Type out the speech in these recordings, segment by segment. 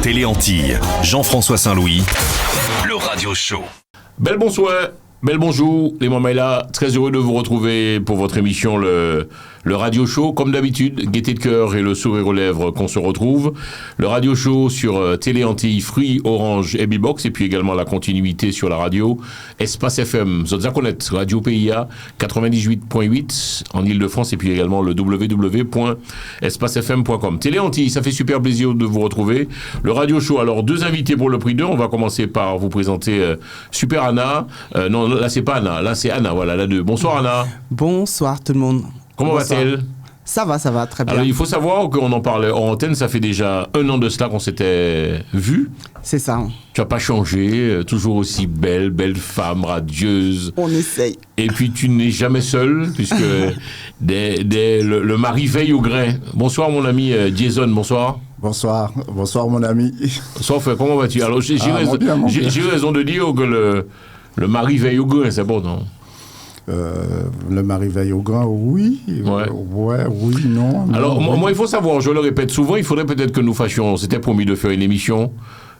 Télé Antilles, Jean-François Saint-Louis, le radio show. Bel bonsoir, bel bonjour, les mamans là, très heureux de vous retrouver pour votre émission le radio show. Comme d'habitude, gaieté de cœur et le sourire aux lèvres qu'on se retrouve. Le radio show sur Télé Antilles, Free, Orange et Bbox, et puis également la continuité sur la radio Espace FM, Zotzakonet, Radio PIA 98.8 en Ile-de-France, et puis également le www.espacefm.com. Télé Antilles, ça fait super plaisir de vous retrouver. Le radio show, alors 2 invités pour le prix d'eux. On va commencer par vous présenter Super Anna. Non, là c'est pas Anna, là c'est Anna, voilà, la 2. Bonsoir Anna. Bonsoir tout le monde. Comment va-t-elle ? Ça va, très bien. Alors, il faut savoir qu'on en parlait en antenne, ça fait déjà 1 an de cela qu'on s'était vu. C'est ça. Tu n'as pas changé, toujours aussi belle femme, radieuse. On essaye. Et puis tu n'es jamais seule, puisque le mari veille au grain. Bonsoir mon ami Jason, bonsoir. Bonsoir mon ami. Bonsoir frère, comment vas-tu ? Alors j'ai raison de dire que le mari veille au grain, c'est bon, non ? Le mari veille au grain, oui. Oui, non. Alors, non, moi, il faut savoir, je le répète souvent, il faudrait peut-être que nous fassions, on s'était promis de faire une émission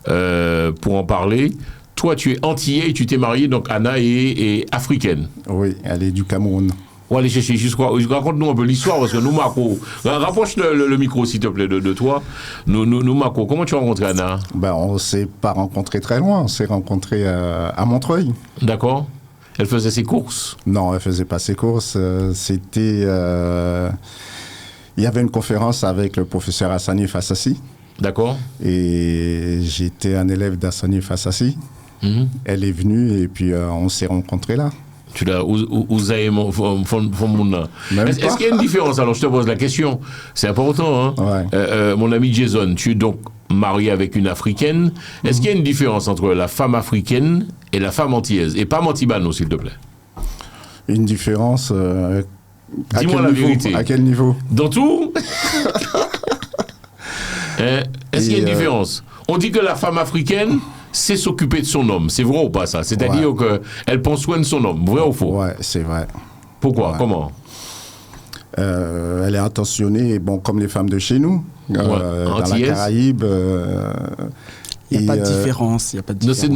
pour en parler. Toi, tu es antillais et tu t'es marié, donc Anna est africaine. Oui, elle est du Cameroun. On va aller chercher jusqu'à... Raconte-nous un peu l'histoire, parce que nous, Marco... Rapproche le micro, s'il te plaît, de toi. Nous, Marco, comment tu as rencontré Anna ? On ne s'est pas rencontrés très loin, on s'est rencontrés à Montreuil. D'accord. Elle faisait ses courses ? Non, elle faisait pas ses courses. C'était... Il y avait une conférence avec le professeur Hassani Fassassi. D'accord. Et j'étais un élève d'Hassani Fassassi. Mm-hmm. Elle est venue et puis on s'est rencontrés là. Tu l'as... Est-ce qu'il y a une différence ? Alors, je te pose la question. C'est important, hein ? Ouais. Mon ami Jason, tu es donc marié avec une africaine. Est-ce qu'il y a une différence entre la femme africaine et la femme antillaise ? Et pas Mantibano, s'il te plaît. Une différence dis-moi la vérité. À quel niveau ? Dans tout. Est-ce qu'il y a une différence ? On dit que la femme africaine, c'est s'occuper de son homme. C'est vrai ou pas ça ? C'est-à-dire qu'elle prend soin de son homme. Vrai ou faux ? Ouais, c'est vrai. Pourquoi ? Ouais. Comment ? Elle est attentionnée, comme les femmes de chez nous, dans la Caraïbe. Il n'y a pas de différence. Non, c'est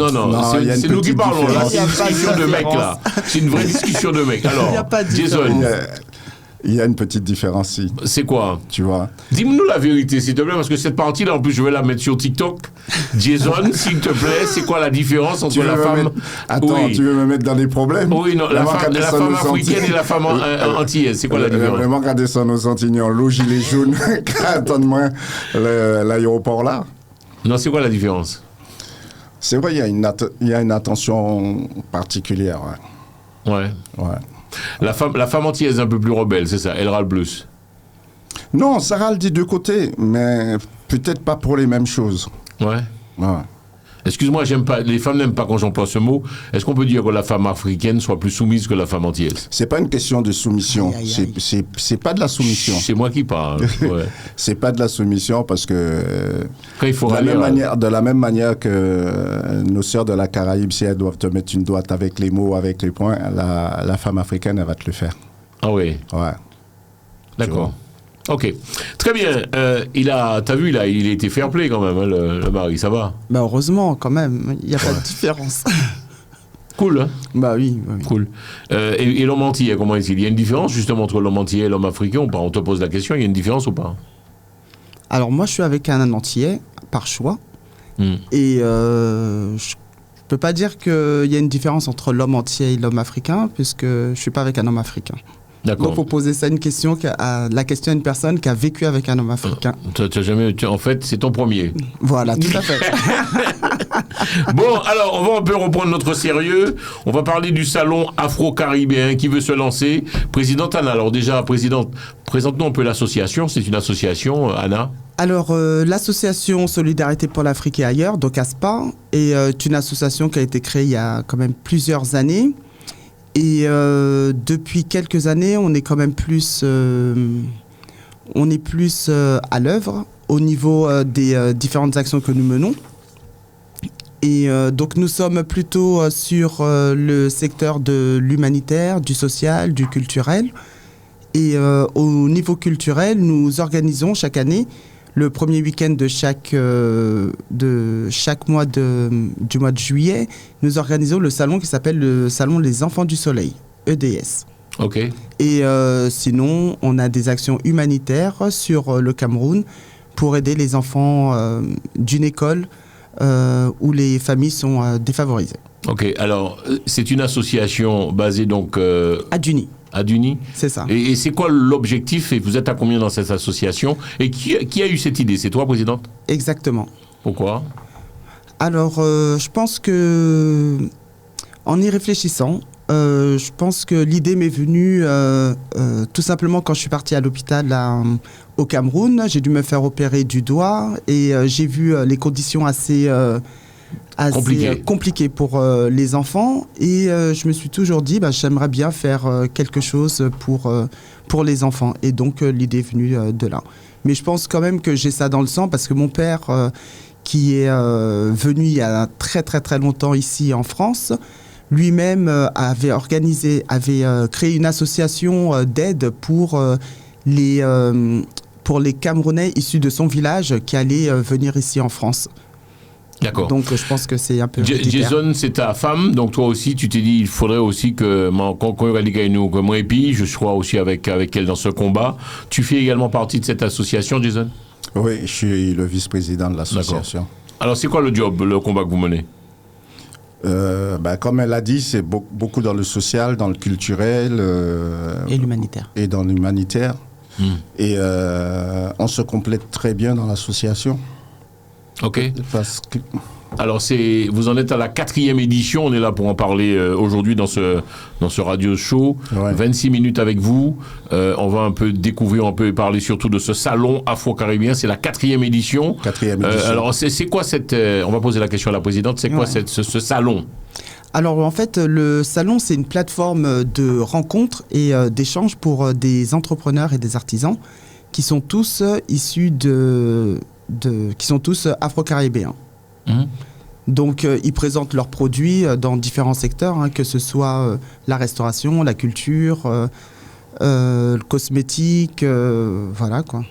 nous qui parlons là. C'est une discussion de mecs là. C'est une vraie discussion de mecs. Alors, Jason. Il y a une petite différence, si. C'est quoi ? Tu vois ? Dis-nous la vérité, s'il te plaît, parce que cette partie-là, en plus, je vais la mettre sur TikTok. Jason, s'il te plaît, c'est quoi la différence entre la femme... Attends, tu veux me mettre dans des problèmes ? Oui, non, la femme africaine et la femme antillaise, c'est quoi la différence ? Vraiment, quand descend aux Antilles, le gilet jaune, attends-moi, l'aéroport là. Non, c'est quoi la différence ? C'est vrai, il y a une attention particulière, ouais. La femme antillaise est un peu plus rebelle, c'est ça, elle râle plus. Non, ça râle des deux côtés, mais peut-être pas pour les mêmes choses. Ouais. Excuse-moi, les femmes n'aiment pas quand j'emploie ce mot. Est-ce qu'on peut dire que la femme africaine soit plus soumise que la femme antillaise ? C'est pas une question de soumission. C'est pas de la soumission. C'est moi qui parle. Ouais. C'est pas de la soumission parce que il faut de la même manière que nos sœurs de la Caraïbe, si elles doivent te mettre une droite avec les mots, avec les points, la femme africaine, elle va te le faire. Ah oui. Ouais. D'accord. Ok, très bien. T'as vu, il a été fair play quand même, hein, le mari, ça va ? Heureusement, quand même, il n'y a pas de différence. Cool, hein ? Oui. Cool. Et l'homme antillais, comment est-il ? Il y a une différence justement entre l'homme antillais et l'homme africain ou pas ? On te pose la question, il y a une différence ou pas ? Alors moi, je suis avec un antillais, par choix. Et je ne peux pas dire qu'il y a une différence entre l'homme antillais et l'homme africain, puisque je ne suis pas avec un homme africain. D'accord. Donc, pour poser ça la question à une personne qui a vécu avec un homme africain. En fait, c'est ton premier. Voilà, tout à fait. Bon, alors, on va un peu reprendre notre sérieux. On va parler du salon afro-caribéen qui veut se lancer. Présidente Anna, alors déjà, présente-nous un peu l'association. C'est une association, Anna ? Alors, l'association Solidarité pour l'Afrique et ailleurs, donc ASPA, est une association qui a été créée il y a quand même plusieurs années. Et depuis quelques années, on est quand même plus, à l'œuvre au niveau des différentes actions que nous menons. Et donc nous sommes plutôt sur le secteur de l'humanitaire, du social, du culturel. Et au niveau culturel, nous organisons chaque année le premier week-end de chaque mois du mois de juillet, nous organisons le salon qui s'appelle le Salon Les Enfants du Soleil, EDS. Ok. Et sinon, on a des actions humanitaires sur le Cameroun pour aider les enfants d'une école où les familles sont défavorisées. Ok, alors c'est une association basée donc À Duni, à Duni. c'est ça. Et c'est quoi l'objectif et vous êtes à combien dans cette association? Et qui a eu cette idée? C'est toi, présidente? Exactement. Pourquoi? Alors, je pense que, en y réfléchissant, je pense que l'idée m'est venue tout simplement quand je suis partie à l'hôpital au Cameroun. J'ai dû me faire opérer du doigt et j'ai vu les conditions assez compliquées pour les enfants. Et je me suis toujours dit, j'aimerais bien faire quelque chose pour les enfants. Et donc, l'idée est venue de là. Mais je pense quand même que j'ai ça dans le sang parce que mon père, qui est venu il y a très très très longtemps ici en France, lui-même avait créé une association d'aide pour les Camerounais issus de son village qui allaient venir ici en France. D'accord. Donc je pense que c'est un peu héréditaire. Jason, c'est ta femme, donc toi aussi, tu t'es dit, il faudrait aussi que moi et puis je sois aussi avec elle dans ce combat. Tu fais également partie de cette association, Jason? Oui, je suis le vice-président de l'association. D'accord. Alors c'est quoi le job, le combat que vous menez? Comme elle l'a dit, c'est beaucoup dans le social, dans le culturel Et l'humanitaire. et dans l'humanitaire. Et on se complète très bien dans l'association. Ok. Parce que... Alors vous en êtes à la 4e édition, on est là pour en parler aujourd'hui dans ce radio show. Ouais. 26 minutes avec vous, on va un peu découvrir, un peu parler surtout de ce salon afro-caribéen, c'est la 4e édition. 4e édition. Alors c'est quoi on va poser la question à la présidente, c'est quoi ce salon? Alors en fait, le salon, c'est une plateforme de rencontres et d'échanges pour des entrepreneurs et des artisans qui sont tous issus qui sont tous afro-caribéens. Donc, ils présentent leurs produits dans différents secteurs, que ce soit la restauration, la culture, le cosmétique, voilà quoi.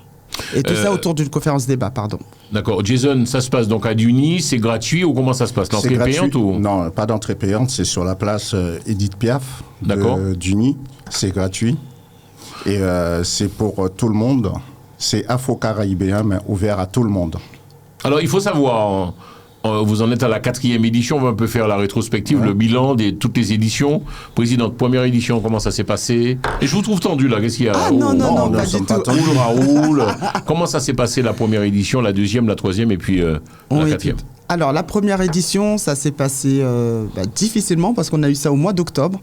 Et tout ça autour d'une conférence débat, pardon. D'accord. Jason, ça se passe donc à Duni, c'est gratuit ou comment ça se passe? L'entrée payante ou... Non, pas d'entrée payante, c'est sur la place Édith Piaf de Duni, c'est gratuit. Et c'est pour tout le monde, c'est afro-caribéen, mais ouvert à tout le monde. Alors, il faut savoir... Vous en êtes à la 4e édition, on va un peu faire la rétrospective, le bilan de toutes les éditions. Présidente, première édition, comment ça s'est passé? Et je vous trouve tendu là, qu'est-ce qu'il y a? Ah non, pas du tout. Raoul. Comment ça s'est passé la première édition, la 2e, la 3e et puis la 4e? Alors la première édition, ça s'est passé difficilement parce qu'on a eu ça au mois d'octobre.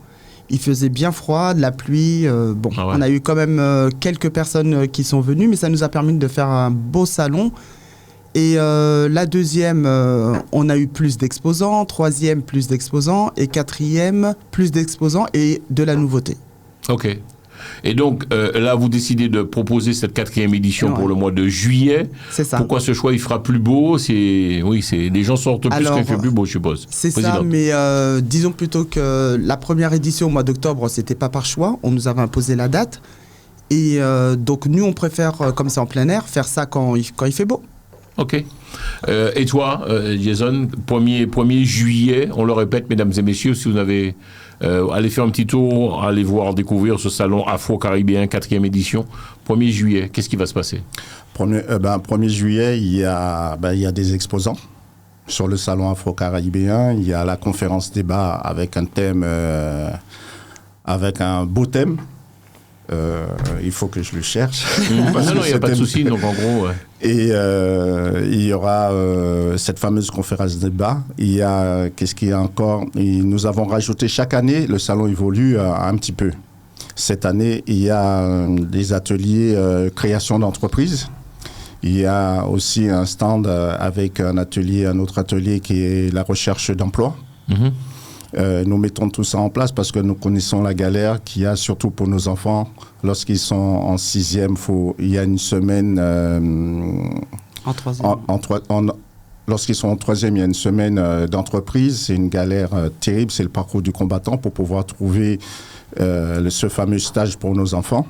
Il faisait bien froid, de la pluie. On a eu quand même quelques personnes qui sont venues, mais ça nous a permis de faire un beau salon. Et la 2e, on a eu plus d'exposants, 3e, plus d'exposants, et 4e, plus d'exposants et de la nouveauté. Ok. Et donc, là, vous décidez de proposer cette 4e édition pour le mois de juillet. C'est ça. Pourquoi ce choix, il fera plus beau? Les gens sortent plus quand il fait plus beau, je suppose. C'est ça, mais disons plutôt que la première édition au mois d'octobre, c'était pas par choix. On nous avait imposé la date. Et donc, nous, on préfère, comme c'est en plein air, faire ça quand il fait beau. Ok. Et toi, Jason, 1er juillet, on le répète, mesdames et messieurs, si vous avez... allez faire un petit tour, allez voir, découvrir ce salon afro-caribéen, 4e édition. 1er juillet, qu'est-ce qui va se passer? 1er juillet, il y a des exposants sur le salon afro-caribéen. Il y a la conférence débat avec un thème, avec un beau thème. Il faut que je le cherche. Non, il n'y a pas de souci, donc en gros... Ouais. Et il y aura cette fameuse conférence débat. Il y a, qu'est-ce qu'il y a encore? Nous avons rajouté chaque année, le salon évolue un petit peu. Cette année, il y a des ateliers création d'entreprise. Il y a aussi un stand avec un autre atelier qui est la recherche d'emploi. Nous mettons tout ça en place parce que nous connaissons la galère qu'il y a, surtout pour nos enfants. Lorsqu'ils sont en 6e, il y a une semaine... en 3e. Lorsqu'ils sont en 3e, il y a une semaine d'entreprise. C'est une galère terrible. C'est le parcours du combattant pour pouvoir trouver ce fameux stage pour nos enfants.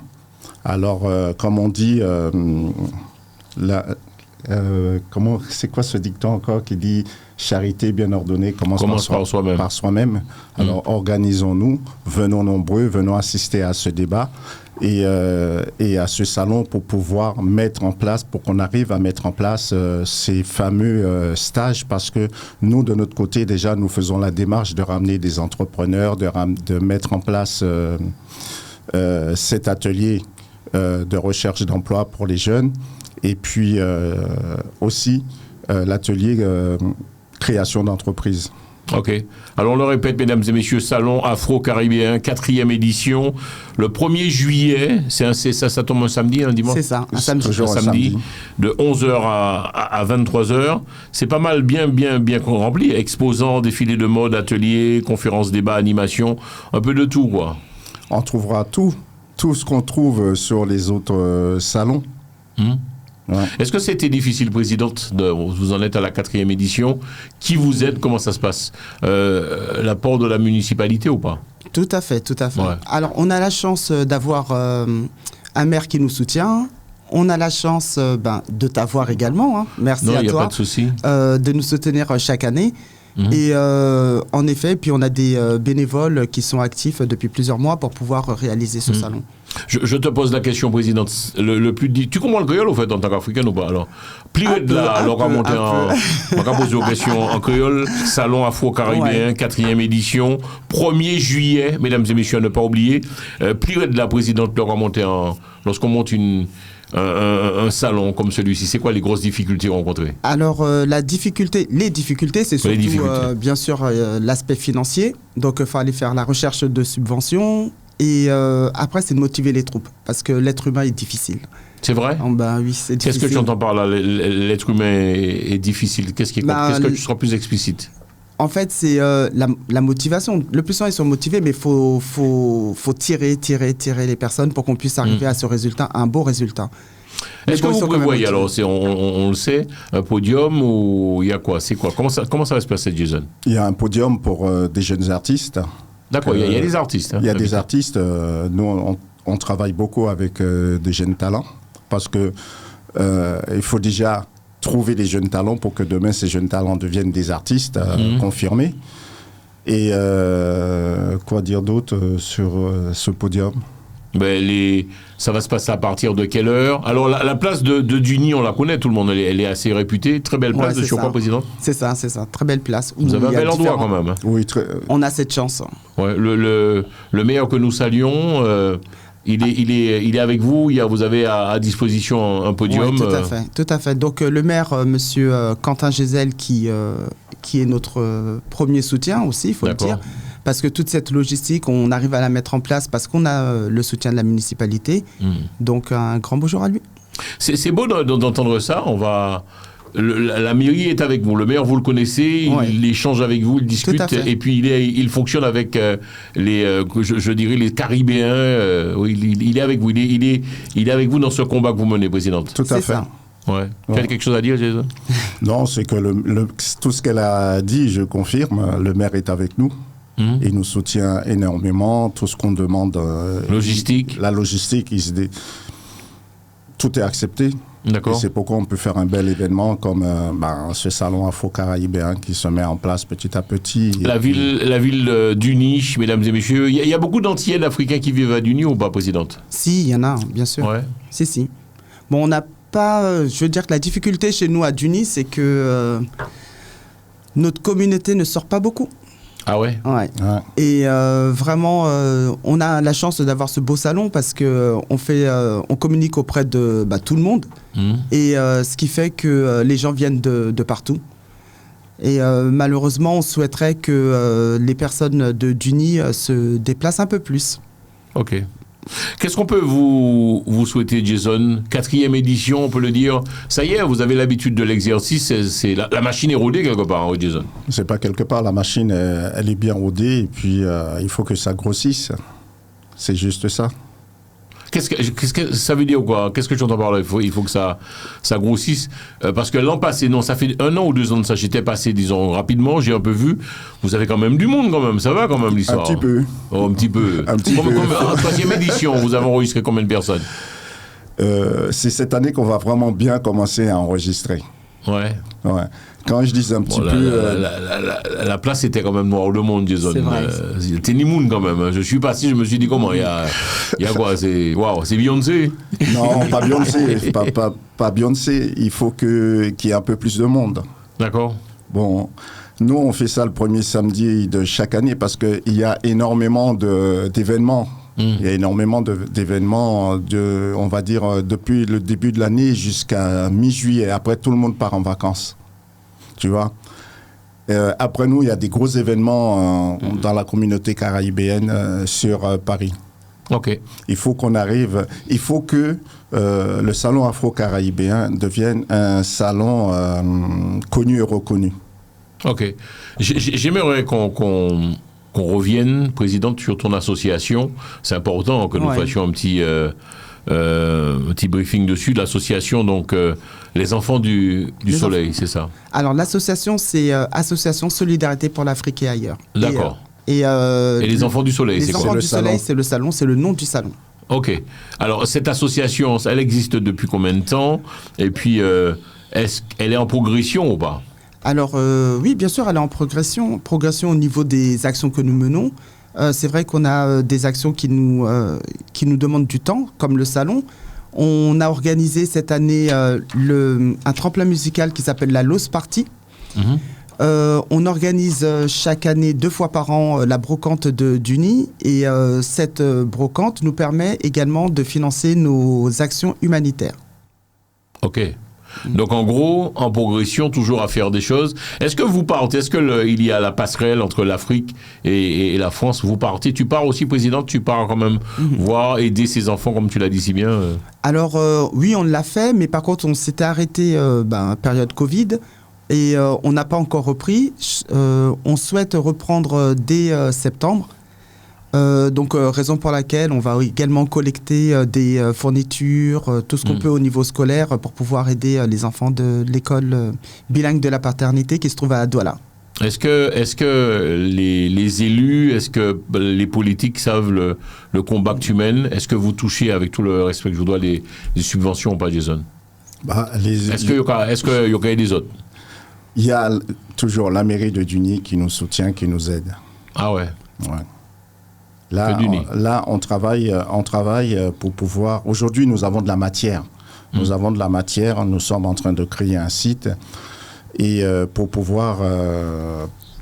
Alors, comme on dit, c'est quoi ce dicton encore qui dit charité bien ordonnée commence par soi-même. Par soi-même. Alors organisons-nous, venons nombreux, venons assister à ce débat et à ce salon pour pouvoir mettre en place, pour qu'on arrive à mettre en place ces fameux stages, parce que nous, de notre côté, déjà, nous faisons la démarche de ramener des entrepreneurs, de mettre en place cet atelier de recherche d'emploi pour les jeunes, et puis aussi l'atelier création d'entreprise. Ok. Alors on le répète, mesdames et messieurs, Salon Afro-Caribéen, 4e édition, le 1er juillet, ça tombe un samedi, un dimanche? C'est ça, un samedi. Toujours un samedi. De 11h à 23h. C'est pas mal bien rempli. Exposants, défilés de mode, ateliers, conférences, débats, animations, un peu de tout, quoi. On trouvera tout ce qu'on trouve sur les autres salons. Ouais. Est-ce que c'était difficile, Présidente, vous en êtes à la 4e édition, qui vous aide, comment ça se passe? L'apport de la municipalité ou pas? Tout à fait. Ouais. Alors, on a la chance d'avoir un maire qui nous soutient. On a la chance de t'avoir également. Hein. Merci à toi. Non, il n'y a pas de souci. De nous soutenir chaque année. Et en effet, puis on a des bénévoles qui sont actifs depuis plusieurs mois pour pouvoir réaliser ce salon. Je te pose la question, Présidente. Tu comprends le créole, au fait, en tant qu'Africain ou pas? Alors, plus de là, alors on va poser aux questions en créole. Salon Afro-Caribéen, 4e édition, 1er juillet, mesdames et messieurs, à ne pas oublier. Plus de la Présidente, lorsqu'on monte un salon comme celui-ci, c'est quoi les grosses difficultés rencontrées? Alors, les difficultés, c'est surtout, bien sûr, l'aspect financier. Donc, il fallait faire la recherche de subventions. Et après, c'est de motiver les troupes, parce que l'être humain est difficile. C'est vrai? Oui, c'est difficile. Qu'est-ce que tu entends par là? L'être humain est difficile. Qu'est-ce que tu seras plus explicite? En fait, c'est la motivation. Le plus souvent, ils sont motivés, mais il faut tirer les personnes pour qu'on puisse arriver à ce résultat, un beau résultat. Est-ce que vous prévoyez, alors, on le sait, un podium ou il y a quoi? C'est quoi? Comment ça va se passer, Jason? Il y a un podium pour des jeunes artistes. D'accord, il y a des artistes. Hein, il y a des artistes. Nous, on travaille beaucoup avec des jeunes talents, parce que il faut déjà trouver des jeunes talents pour que demain, ces jeunes talents deviennent des artistes confirmés. Et quoi dire d'autre sur ce podium? Ça va se passer à partir de quelle heure? Alors, la place de Duny, on la connaît, tout le monde, elle est assez réputée. Très belle place de Chocolat, Président. C'est ça. Très belle place. Vous avez un bel endroit quand même. Hein. Oui, on a cette chance. Ouais, le maire que nous saluons, il est avec vous. Vous avez à disposition un podium. Oui, tout à fait. Donc, le maire, monsieur Quentin Gézel, qui est notre premier soutien aussi, il faut le dire. Parce que toute cette logistique, on arrive à la mettre en place parce qu'on a le soutien de la municipalité. Donc, un grand bonjour à lui. C'est beau d'entendre ça. La mairie est avec vous. Le maire, vous le connaissez. Il échange avec vous, il discute. Et puis, il fonctionne avec je dirais, les Caribéens. Il est avec vous. Il est avec vous dans ce combat que vous menez, Présidente. Tout à fait. Ça. Ouais. Tu as quelque chose à dire, Jason? Non, c'est que tout ce qu'elle a dit, je confirme. Le maire est avec nous. Il nous soutient énormément, tout ce qu'on demande. Logistique. La logistique, tout est accepté. D'accord. Et c'est pourquoi on peut faire un bel événement comme ce salon afro-caribéen qui se met en place petit à petit. La ville d'Unis, mesdames et messieurs. Il y a beaucoup d'Antillais d'Africains qui vivent à Duny ou pas, Présidente? Si, il y en a, bien sûr. Ouais. Si. Bon, on n'a pas... je veux dire que la difficulté chez nous à Duny, c'est que notre communauté ne sort pas beaucoup. Ah ouais? Ouais. Et vraiment, on a la chance d'avoir ce beau salon parce que on communique auprès de tout le monde. Et ce qui fait que les gens viennent de partout. Et malheureusement, on souhaiterait que les personnes de Duny se déplacent un peu plus. Ok. Qu'est-ce qu'on peut vous souhaiter, Jason? 4e édition, on peut le dire. Ça y est, vous avez l'habitude de l'exercice. La machine est rodée quelque part, hein, Jason? C'est pas quelque part. La machine, elle est bien rodée. Et puis, il faut que ça grossisse. C'est juste ça. Qu'est-ce que ça veut dire, quoi? Qu'est-ce que tu entends par là? Il faut que ça grossisse. Parce que l'an passé, ça fait 1 an ou 2 ans de ça, j'étais passé, disons, rapidement, j'ai un peu vu. Vous avez quand même du monde, quand même. Ça va, quand même, l'histoire? Un petit peu. Oh, un petit peu. En 3e édition, vous avez enregistré combien de personnes? c'est cette année qu'on va vraiment bien commencer à enregistrer. Ouais. Ouais. Quand je dis un petit Bon, peu... la place était quand même noire, le monde, Jason. C'est vrai. Tenny Moon quand même. Je suis passé, je me suis dit comment il y a quoi, c'est Beyoncé. Non, pas Beyoncé. pas Beyoncé. Il faut qu'il y ait un peu plus de monde. D'accord. Bon, nous, on fait ça le premier samedi de chaque année parce qu'il y a énormément d'événements. Il y a énormément d'événements, on va dire, depuis le début de l'année jusqu'à mi-juillet. Après, tout le monde part en vacances. Tu vois. Après nous, il y a des gros événements dans la communauté caribéenne sur Paris. Ok. Il faut qu'on arrive, il faut que le salon afro-caribéen devienne un salon connu et reconnu. Ok. J'aimerais qu'on revienne, présidente, sur ton association. C'est important que nous fassions un petit briefing dessus. L'association, donc, les Enfants du Soleil, c'est ça? Alors, l'association, c'est Association Solidarité pour l'Afrique et ailleurs. D'accord. Et les Enfants du Soleil, c'est Les quoi? Enfants le du salon. Soleil, c'est le salon, c'est le nom du salon. Ok. Alors, cette association, elle existe depuis combien de temps? Et puis, est-ce qu'elle est en progression ou pas? Alors, oui, bien sûr, elle est en progression au niveau des actions que nous menons. C'est vrai qu'on a des actions qui nous demandent du temps, comme le salon. On a organisé cette année un tremplin musical qui s'appelle la Lost Party. On organise chaque année 2 fois par an la brocante du Nid. Et cette brocante nous permet également de financer nos actions humanitaires. Ok. Donc en gros, en progression, toujours à faire des choses. Est-ce que vous partez, il y a la passerelle entre l'Afrique et la France? Vous partez, tu pars aussi, présidente, tu pars quand même voir, aider ces enfants, comme tu l'as dit si bien. Alors oui, on l'a fait, mais par contre, on s'était arrêté période Covid et on n'a pas encore repris. On souhaite reprendre dès septembre. Donc, raison pour laquelle on va également collecter des fournitures, tout ce qu'on peut au niveau scolaire pour pouvoir aider les enfants de l'école bilingue de la paternité qui se trouve à Douala. Est-ce que les élus, est-ce que les politiques savent le combat que tu mènes? Est-ce que vous touchez, avec tout le respect que je vous dois, les subventions ou pas, Jason? Est-ce qu'il y aurait des autres? Il y a toujours la mairie de Duni qui nous soutient, qui nous aide. Ah ouais. Ouais. Là, on travaille pour pouvoir... Aujourd'hui, nous avons de la matière. Nous avons de la matière. Nous sommes en train de créer un site. Et pour pouvoir...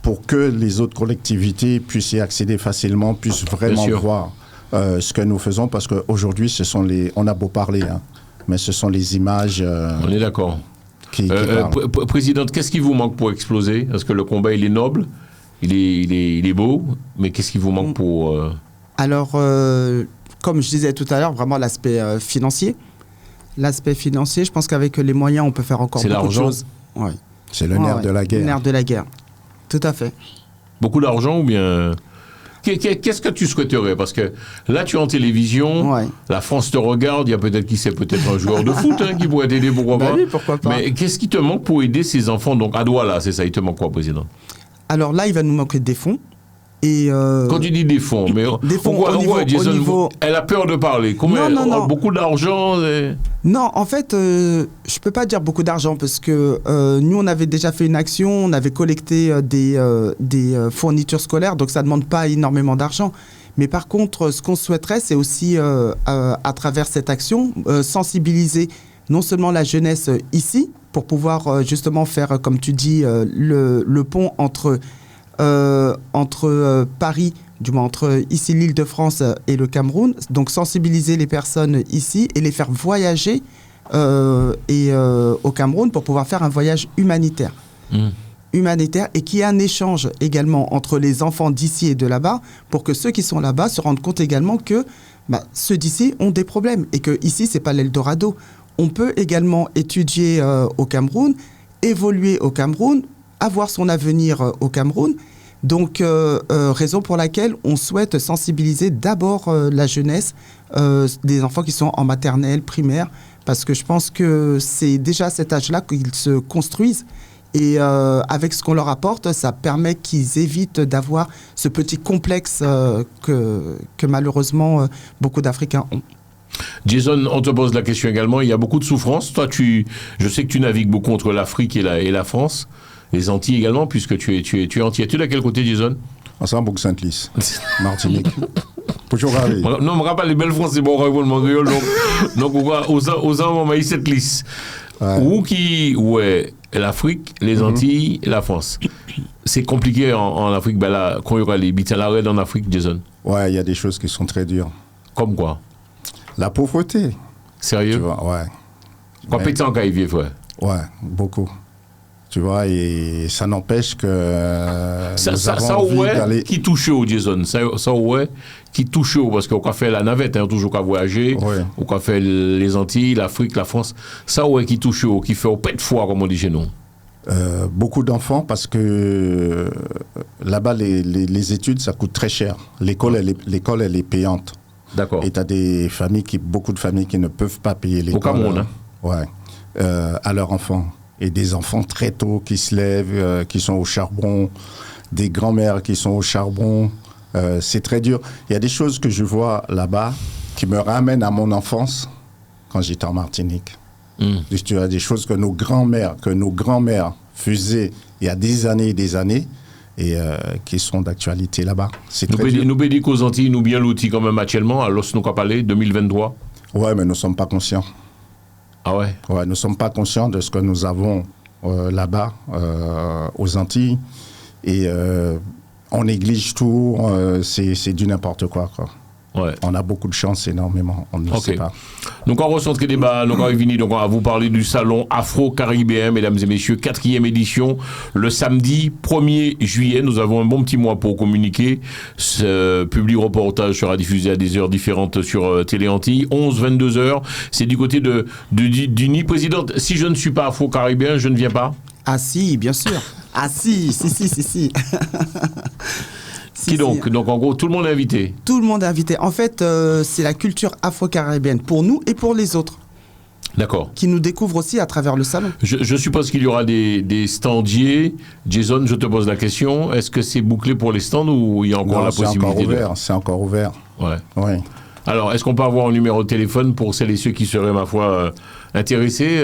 pour que les autres collectivités puissent y accéder facilement, puissent vraiment voir ce que nous faisons. Parce qu'aujourd'hui, on a beau parler, hein, mais ce sont les images... on est d'accord. Qui parlent. Présidente, qu'est-ce qui vous manque pour exploser? Parce que le combat, il est noble. Il est beau, mais qu'est-ce qui vous manque pour... Alors, comme je disais tout à l'heure, vraiment l'aspect financier. L'aspect financier, je pense qu'avec les moyens, on peut faire encore beaucoup de choses. Ouais. C'est le nerf de la guerre. Le nerf de la guerre, tout à fait. Beaucoup d'argent ou bien... Qu'est-ce que tu souhaiterais? Parce que là, tu es en télévision, la France te regarde, il y a peut-être un joueur de foot qui pourrait t'aider, pourquoi pas? Oui, pourquoi pas. Mais qu'est-ce qui te manque pour aider ces enfants? Donc, à Douala, c'est ça, il te manque quoi, président? Alors là, il va nous manquer des fonds. Et Quand tu dis des fonds, mais des fonds au niveau... Elle a peur de parler. Non. Beaucoup d'argent Non, en fait, je peux pas dire beaucoup d'argent parce que nous, on avait déjà fait une action, on avait collecté des fournitures scolaires, donc ça demande pas énormément d'argent. Mais par contre, ce qu'on souhaiterait, c'est aussi, à travers cette action, sensibiliser non seulement la jeunesse ici, pour pouvoir justement faire, comme tu dis, le pont entre Paris, du moins entre ici l'Île-de-France et le Cameroun, donc sensibiliser les personnes ici et les faire voyager au Cameroun pour pouvoir faire un voyage humanitaire. Humanitaire et qu'il y ait un échange également entre les enfants d'ici et de là-bas pour que ceux qui sont là-bas se rendent compte également que ceux d'ici ont des problèmes et que ici c'est pas l'Eldorado. On peut également étudier au Cameroun, évoluer au Cameroun, avoir son avenir au Cameroun. Donc, raison pour laquelle on souhaite sensibiliser d'abord la jeunesse, des enfants qui sont en maternelle, primaire, parce que je pense que c'est déjà à cet âge-là qu'ils se construisent. Et avec ce qu'on leur apporte, ça permet qu'ils évitent d'avoir ce petit complexe que malheureusement beaucoup d'Africains ont. Jason, on te pose la question également. Il y a beaucoup de souffrance. Toi, je sais que tu navigues beaucoup entre l'Afrique et la France, les Antilles également, puisque tu es antillais. Tu es de quel côté, Jason? Ensemble, Sainte-Lys, Martinique. Toujours arrivé. Non, je me rappelle les belles français, bon, donc aux moments, il cette liste. Ouais, l'Afrique, les Antilles et la France. C'est compliqué en Afrique, ben là, quand il y aura les bits à l'arrêt en Afrique, Jason. Ouais, il y a des choses qui sont très dures. Comme quoi? La pauvreté. Sérieux? Tu vois, ouais. Quoi, pétant quand il vient, frère? Ouais, beaucoup. Tu vois, et ça n'empêche que ça ouais, qui touche au Jason, ça ouais, qui touche au, parce qu'on a fait la navette, hein, toujours qu'à voyager, ouais. On a fait les Antilles, l'Afrique, la France, ça ouais, qui touche au, qui fait au pet de foi, comme on dit chez nous. Beaucoup d'enfants, parce que là-bas, les études, ça coûte très cher. L'école, elle est payante. D'accord. Et tu as beaucoup de familles qui ne peuvent pas payer l'école. Au Cameroun, hein? Ouais. À leurs enfants. Et des enfants très tôt qui se lèvent, qui sont au charbon, des grands-mères qui sont au charbon. C'est très dur. Il y a des choses que je vois là-bas qui me ramènent à mon enfance quand j'étais en Martinique. Tu as des choses que nos grands-mères faisaient il y a des années et qui sont d'actualité là-bas. C'est très dur. Nous bédis qu'aux Antilles, nous bien l'outil quand même actuellement, à l'os nous qu'a parlé, 2023. Ouais, mais nous ne sommes pas conscients. Ah ouais? Ouais, nous ne sommes pas conscients de ce que nous avons là-bas, aux Antilles. Et on néglige tout, c'est du n'importe quoi. Ouais. On a beaucoup de chance, énormément. On ne le sait pas. Donc, on recentre débat. Donc, on est venu. Donc, on va vous parler du salon Afro-Caribéen, mesdames et messieurs, 4e édition, le samedi 1er juillet. Nous avons un bon petit mois pour communiquer. Ce public reportage sera diffusé à des heures différentes sur Télé Antilles. 11-22 heures. C'est du côté du NI. Présidente, si je ne suis pas Afro-Caribéen, je ne viens pas? Ah si, bien sûr. Ah si. Qui donc? Donc en gros, tout le monde est invité? Tout le monde est invité. En fait, c'est la culture afro-caribéenne pour nous et pour les autres. D'accord. Qui nous découvrent aussi à travers le salon. Je suppose qu'il y aura des standiers. Jason, je te pose la question. Est-ce que c'est bouclé pour les stands ou il y a encore la possibilité? C'est encore ouvert. Ouais. Alors, est-ce qu'on peut avoir un numéro de téléphone pour celles et ceux qui seraient, ma foi, intéressés?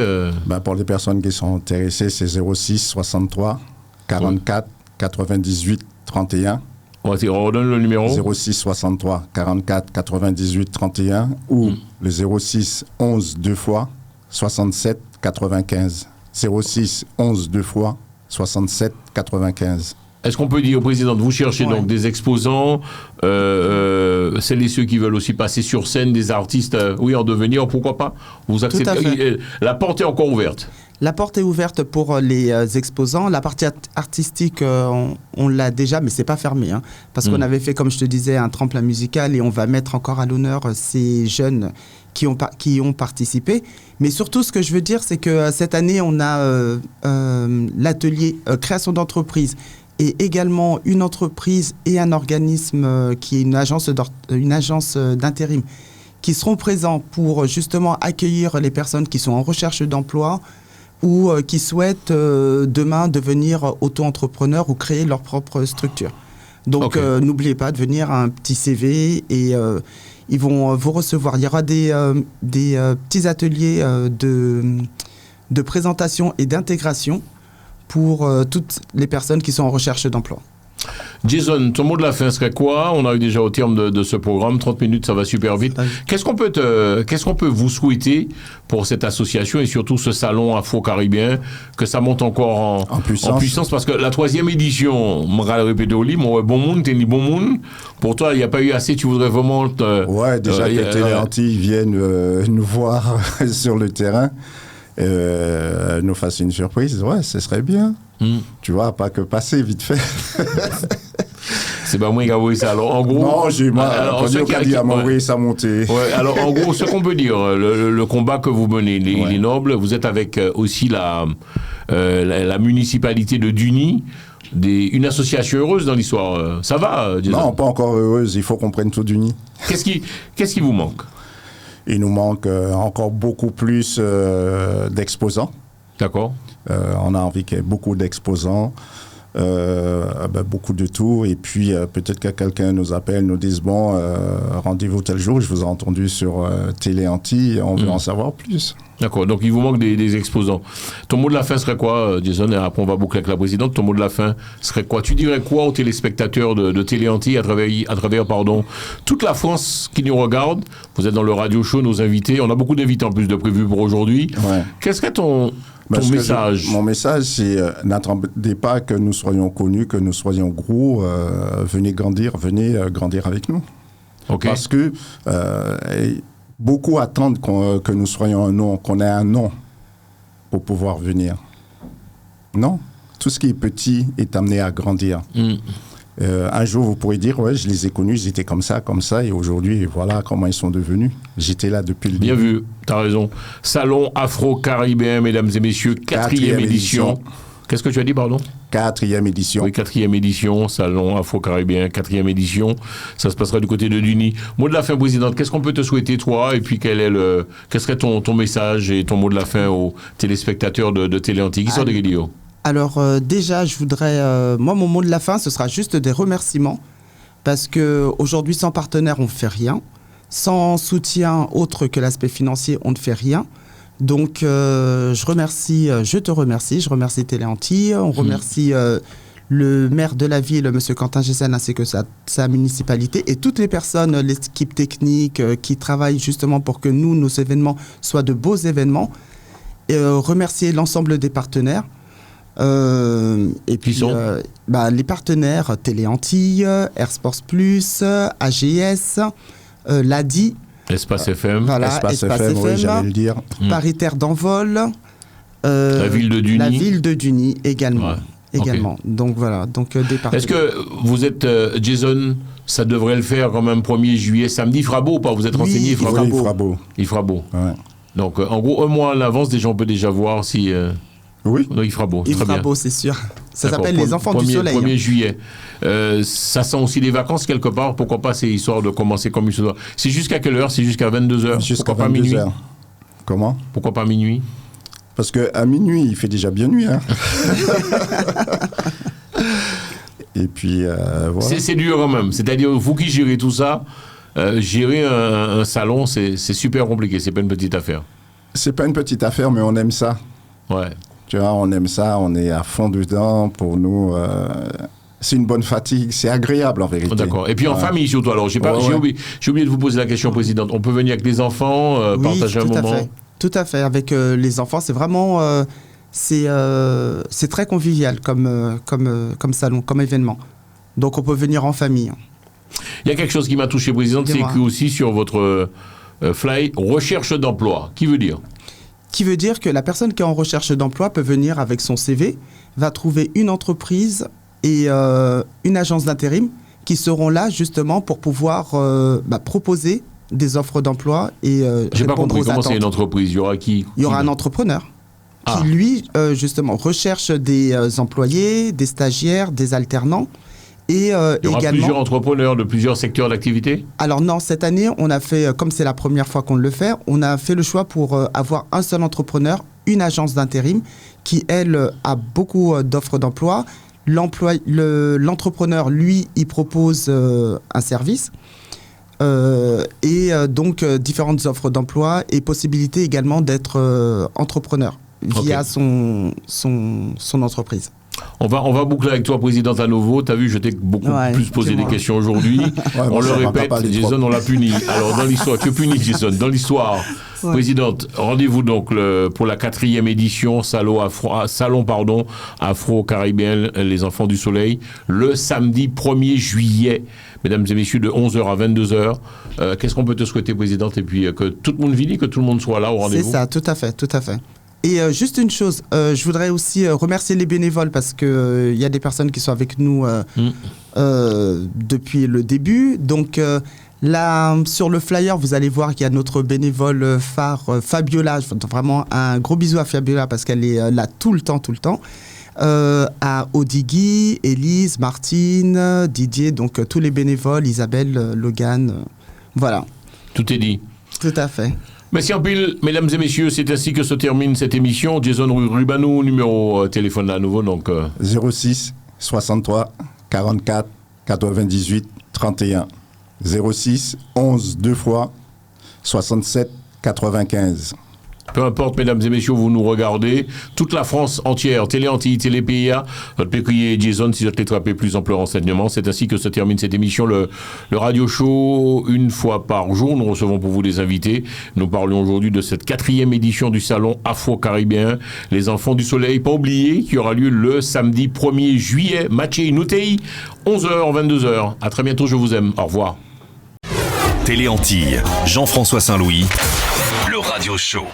Pour les personnes qui sont intéressées, c'est 06 63 44 98 31. On redonne le numéro. 06 63 44 98 31 ou le 06 11 2 fois 67 95. 06 11 2 fois 67 95. Est-ce qu'on peut dire au président de vous chercher donc des exposants, celles et ceux qui veulent aussi passer sur scène, des artistes, en devenir, pourquoi pas? Vous acceptez? La porte est encore ouverte. La porte est ouverte pour les exposants. La partie artistique, on l'a déjà, mais c'est pas fermé. Hein, parce qu'on avait fait, comme je te disais, un tremplin musical et on va mettre encore à l'honneur ces jeunes qui ont participé. Mais surtout, ce que je veux dire, c'est que cette année, on a l'atelier création d'entreprise et également une entreprise et un organisme qui est une agence d'intérim qui seront présents pour justement accueillir les personnes qui sont en recherche d'emploi ou qui souhaitent demain devenir auto-entrepreneurs ou créer leur propre structure. Donc n'oubliez pas de venir à un petit CV et ils vont vous recevoir. Il y aura des petits ateliers de présentation et d'intégration pour toutes les personnes qui sont en recherche d'emploi. Jason, ton mot de la fin serait quoi? On arrive déjà au terme de ce programme, 30 minutes, ça va super vite. Qu'est-ce qu'on peut vous souhaiter pour cette association et surtout ce salon afro-caribéen, que ça monte encore en puissance? Parce que la 3e édition, je vais le répéter au lit, bon monde, t'es ni bon monde. Pour toi, il n'y a pas eu assez, tu voudrais vraiment... déjà que Télé Antilles viennent nous voir sur le terrain. Nous fasse une surprise, ce serait bien. Tu vois, pas que passer vite fait. C'est pas moi qui a envoyé ça. Alors, en gros. Non, j'ai dit à m'envoyer ça monter. Alors, en gros, ce qu'on peut dire, le combat que vous menez, les nobles, vous êtes avec aussi la municipalité de Duny, une association heureuse dans l'histoire. Ça va, Jason? Non, pas encore heureuse, il faut qu'on prenne tout Duny. Qu'est-ce qui vous manque? Il nous manque encore beaucoup plus d'exposants. D'accord. On a envie qu'il y ait beaucoup d'exposants. beaucoup de tout. Et puis, peut-être que quelqu'un nous appelle, nous dise, bon, rendez-vous tel jour, je vous ai entendu sur Télé Antilles, on veut en savoir plus. D'accord, donc il vous manque des exposants. Ton mot de la fin serait quoi, Jason? Et après, on va boucler avec la présidente. Ton mot de la fin serait quoi? Tu dirais quoi aux téléspectateurs de Télé Antilles à travers toute la France qui nous regarde? Vous êtes dans le radio show, nos invités. On a beaucoup d'invités en plus de prévus pour aujourd'hui. Ouais. Quel serait ton message? Mon message, c'est n'attendez pas que nous soyons connus, que nous soyons gros. Venez grandir avec nous. Okay. Parce que beaucoup attendent que nous soyons un nom, qu'on ait un nom pour pouvoir venir. Non, tout ce qui est petit est amené à grandir. Un jour, vous pourrez dire, ouais, je les ai connus, ils étaient comme ça, et aujourd'hui, voilà comment ils sont devenus. J'étais là depuis le début. Bien vu, t'as raison. Salon Afro-Caribéen, mesdames et messieurs, 4e édition. Qu'est-ce que tu as dit, pardon? 4e édition. Oui, 4e édition, Salon Afro-Caribéen, 4e édition. Ça se passera du côté de Duny. Mot de la fin, présidente, qu'est-ce qu'on peut te souhaiter, toi? Et puis, quel serait ton message et ton mot de la fin aux téléspectateurs de Télé Antilles? Qui sont des Guédillo? Alors, déjà, je voudrais... moi, mon mot de la fin, ce sera juste des remerciements. Parce qu'aujourd'hui, sans partenaire, on ne fait rien. Sans soutien autre que l'aspect financier, on ne fait rien. Donc, je te remercie, je remercie Télé Antilles, on remercie le maire de la ville, M. Quentin Gessen, ainsi que sa municipalité, et toutes les personnes, l'équipe technique qui travaillent justement pour que nos événements soient de beaux événements. Et remercier l'ensemble des partenaires. Et puis, les partenaires, Télé Antilles, Air Sports Plus, AGS, l'ADI, Espace FM. Voilà, Espace FM, oui, j'allais le dire. Paritaire d'envol. La ville de Duny. La ville de Duny également. Ouais. Également. Okay. Donc voilà, des partenaires. Est-ce que vous êtes, Jason, ça devrait le faire quand même 1er juillet, samedi, il fera beau ou pas? Vous êtes renseigné? Il fera beau. Il fera beau. Ouais. Donc, en gros, un mois à l'avance, déjà, on peut déjà voir si... Oui. Donc, il fera beau. Il fera beau, c'est sûr. Ça s'appelle les enfants du soleil. 1er juillet. Ça sent aussi des vacances quelque part. Pourquoi pas, c'est histoire de commencer comme il se doit. C'est jusqu'à quelle heure? C'est jusqu'à 22h. Jusqu'à Pourquoi pas minuit? Comment? Pourquoi pas minuit? Parce qu'à minuit, il fait déjà bien nuit. Hein. Et puis, voilà. C'est dur quand même. C'est-à-dire, vous qui gérez tout ça, gérer un salon, c'est super compliqué. C'est pas une petite affaire. C'est pas une petite affaire, mais on aime ça. Ouais. Tu vois, on aime ça, on est à fond dedans. Pour nous, c'est une bonne fatigue, c'est agréable en vérité. D'accord. Et puis en famille surtout. Alors, j'ai oublié de vous poser la question, présidente. On peut venir avec les enfants, partager un moment. Tout à fait. Avec les enfants, c'est vraiment, c'est très convivial comme salon, comme événement. Donc, on peut venir en famille. Il y a quelque chose qui m'a touché, présidente, c'est que aussi sur votre fly, recherche d'emploi. Qui veut dire? Qui veut dire que la personne qui est en recherche d'emploi peut venir avec son CV, va trouver une entreprise et une agence d'intérim qui seront là justement pour pouvoir proposer des offres d'emploi et j'ai pas compris comment attentes. C'est une entreprise. Il y aura qui? Il y aura un entrepreneur qui lui justement recherche des employés, des stagiaires, des alternants. Et, il y aura également, plusieurs entrepreneurs de plusieurs secteurs d'activité? Alors non, cette année, on a fait, comme c'est la première fois qu'on le fait, on a fait le choix pour avoir un seul entrepreneur, une agence d'intérim, qui, elle, a beaucoup d'offres d'emploi. L'entrepreneur, lui, il propose un service. Donc, différentes offres d'emploi et possibilité également d'être entrepreneur via son entreprise. On va boucler avec toi, présidente, à nouveau. Tu as vu, je t'ai beaucoup plus posé des questions aujourd'hui. On le répète, Jason, on l'a puni. Alors, dans l'histoire, tu es puni, Jason. Dans l'histoire, présidente, rendez-vous donc pour la 4e édition, Salon Afro-Caribéen, les enfants du soleil, le samedi 1er juillet, mesdames et messieurs, de 11h à 22h. Qu'est-ce qu'on peut te souhaiter, présidente? Et puis, que tout le monde vienne, que tout le monde soit là au rendez-vous. C'est ça, tout à fait. Et juste une chose, je voudrais aussi remercier les bénévoles parce qu'il y a des personnes qui sont avec nous depuis le début. Donc là, sur le flyer, vous allez voir qu'il y a notre bénévole phare, Fabiola. Vraiment un gros bisou à Fabiola parce qu'elle est là tout le temps. À Odigui, Élise, Martine, Didier, donc tous les bénévoles, Isabelle, Logan, voilà. Tout est dit. Tout à fait. Merci en pile, mesdames et messieurs, c'est ainsi que se termine cette émission. Jason Rubanou, numéro téléphone à nouveau, donc... 06 63 44 98 31. 06 11 2 fois 67 95. Peu importe, mesdames et messieurs, vous nous regardez. Toute la France entière, Télé Antilles, Télé PIA, votre péculier Jason, si vous êtes attrapé plus ample renseignements. C'est ainsi que se termine cette émission, le Radio Show, une fois par jour. Nous recevons pour vous des invités. Nous parlons aujourd'hui de cette 4e édition du salon afro-caribéen, les Enfants du Soleil. Pas oublier qui aura lieu le samedi 1er juillet. Matché Inutei, 11h, 22h. À très bientôt, je vous aime. Au revoir. Télé Antilles, Jean-François Saint-Louis, le Radio Show.